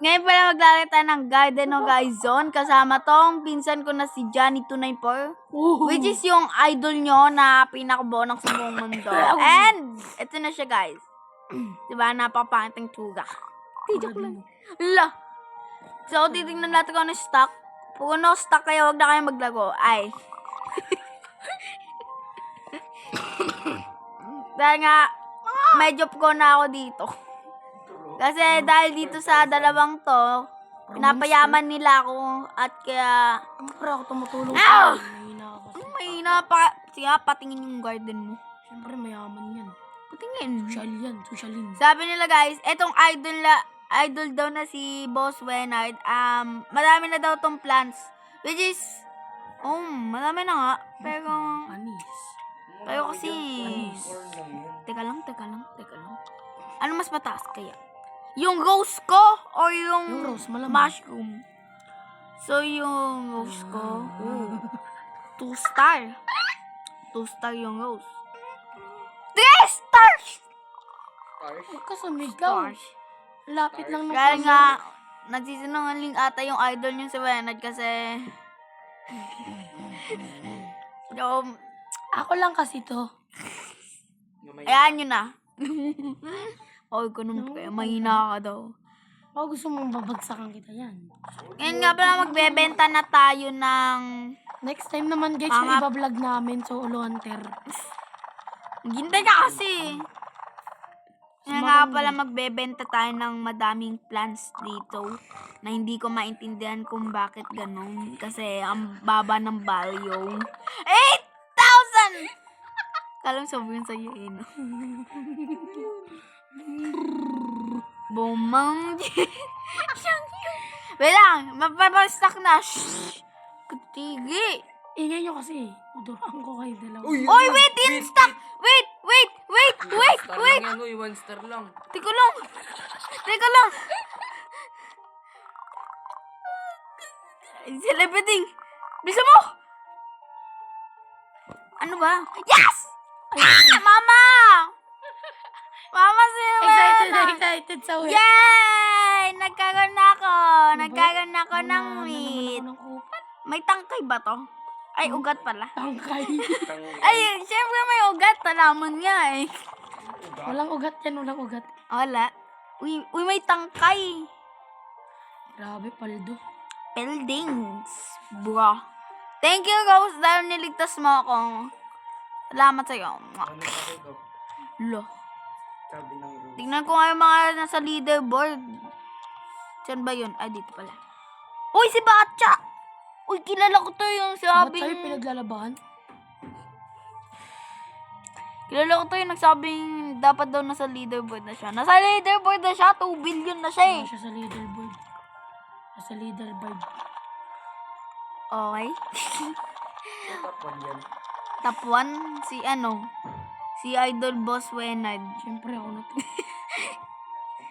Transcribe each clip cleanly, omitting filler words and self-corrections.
Ngayon pala maglalagay tayo ng Garden of Zone. Kasama tong pinsan ko na si Johnny 294. Which is yung idol nyo na pinakabonang sa buong mundo. And, ito na siya guys. Diba? Napapangitang tuga. Joke lang. La. So, titignan natin kung ano stock. Kung ano stock kayo, huwag na kayo maglago. Ay. Dahil nga, medyo ko na ako dito. Kasi dahil dito sa dalawang to, pinapayaman nila ako at kaya... Siyempre ako tumutulong Ah! Mahina ako. Mahina pa. Sige, patingin yung garden mo. Siyempre mayaman yan. Patingin. Social yan. Socialin. Sabi nila guys, etong idol daw na si Boss Wenard, madami na daw tong plants. Which is, madami na nga. Pero, Anis. kasi, teka lang. Ano mas mataas kaya? Yung rose ko or yung Yung rose, malamang. mushroom? So, yung rose ko, 2 star. 2 star yung rose. 3 stars! Huwag ka sumigaw. Stars. Lapit lang ng Dahil nga, nagsisinungaling ata yung idol niyo si Wenard kasi... yung, Ako lang kasi to. ayan nyo na. Huwag ko naman kayo, mahina ka daw. Baka gusto mong babagsakan kita yan. Ngayon nga pala magbebenta na tayo ng... Next time naman guys, yung iba-vlog namin. So, Uluanter. Gintay ka kasi. Ngayon nga pala magbebenta tayo ng madaming plants dito na hindi ko maintindihan kung bakit ganun. Kasi ang baba ng value. 8,000! Kalam sobrang sa'yo eh, no? Bumang. Wait lang, mapapastock na. Shhh! Katigi. Ingay nyo kasi. Uduraan ko kayo dalawa. Oy, wait! In-stock! Wait! Yan, 1 star lang. Teka lang. Celebrating. Bisa mo! Ano ba? Yes! Mama! Mama, Excited sa wet. Yay! Nagkaroon na ako ng meat. May tangkay ba to? Ay, ugat pala. Tangkay. Ay, syempre may ugat. Talaman nga eh. Walang ugat yan, walang ugat. Wala. Uy, may tangkay. Grabe, paldo. Buildings. Bro. Thank you, Rose, dahil niligtas mo ako. Salamat sa'yo. Lo. Sabi ng Rose. Tingnan ko nga yung mga nasa leaderboard. Saan ba yun? Ay, dito pala. Uy, si Batcha! Uy, kilala ko to yung Ba't sabing... sa'yo pinaglalabahan? Kilala ko to yung nagsabing dapat daw nasa leaderboard na siya. Nasa leaderboard na siya. 2 billion na siya eh. Wala siya sa leaderboard. Nasa leaderboard. Okay. Top 1 yan. Top 1, si Idol Boss Wenard. Siyempre ako na to.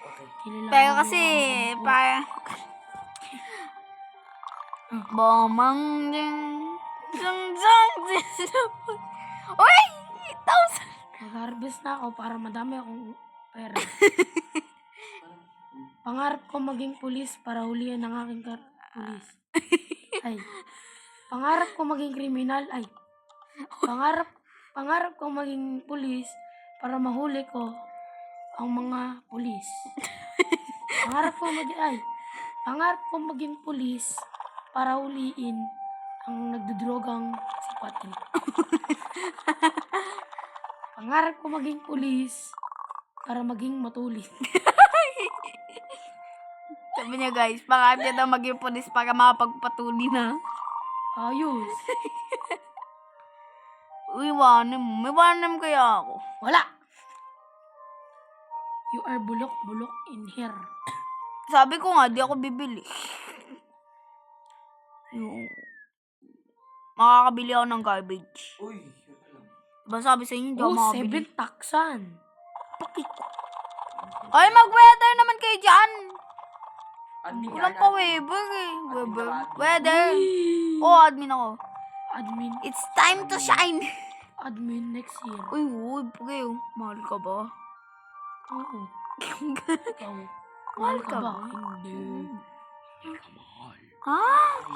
Okay. Kilala Pero mo kasi, yung mga para... Bomang ding... Uy! 8,000! Mag-harvest na ako para madami akong pera. Pangarap ko maging pulis para hulihan ng aking pulis. Ay. Pangarap ko maging kriminal. Ay. Pangarap ko maging pulis para mahuli ko ang mga pulis. Pangarap ko maging pulis para huliin ang nagdudrogang si Patrick. Pangarap ko maging pulis para maging matulis. Sabi niya guys, pangarap niya daw maging pulis para makapagpatuli na. Ayos. Uy, may wanem kaya ako. Wala. You are bulok in here. Sabi ko nga, di ako bibili. Makakabili ako ng garbage. Uy. Diba sabi sa inyo, di ako makakabili. 7 taksan. Ay, mag-weather naman kayo dyan. Admin Walang yan, pa admin. Weber eh. Weber. Admin. Weather. Admin ako. Admin. It's time to shine. Admin next year. Uy, pagay. Mahal ka ba? Oo. Ikaw. Mahal ka ba? Hindi. Hindi ka mahal. Ha?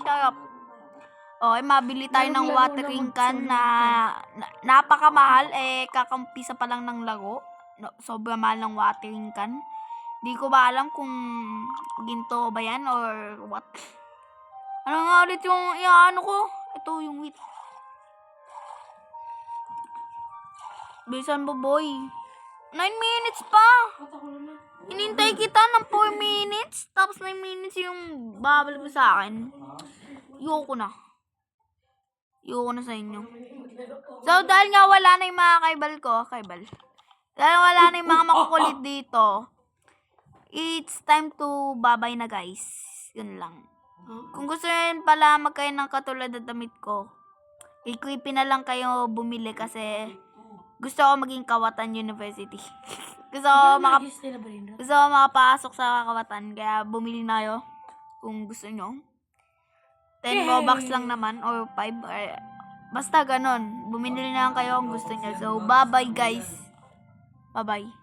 Shut up. Okay, mabili tayo ng Larong-laro watering naman can na napakamahal. Kakampisa pa lang ng laro. No, sobrang mahal ng watering can. Di ko ba alam kung ginto ba yan or what. Ano nga ulit yung ano ko? Ito yung wheat. Bilisan mo, boy. 9 minutes pa. Ba't ako naman? Hinintay kita ng 4 minutes. Tapos 9 minutes yung babalik mo sa akin. Ayoko na. Ayoko na sa inyo. So, dahil nga wala na yung mga kaibal. Dahil wala na yung mga makukulit dito, it's time to bye-bye na, guys. Yun lang. Kung gusto nyo pala magkain ng katulad ng damit ko, i-creepy na lang kayo bumili kasi gusto ko maging Kawatan University. gusto ko makapasok sa Kawatan, kaya bumili na kayo kung gusto nyo. 10 Robux lang naman or 5 or basta ganon. Bumili na lang kayo kung gusto nyo. So, bye-bye guys. Bye-bye.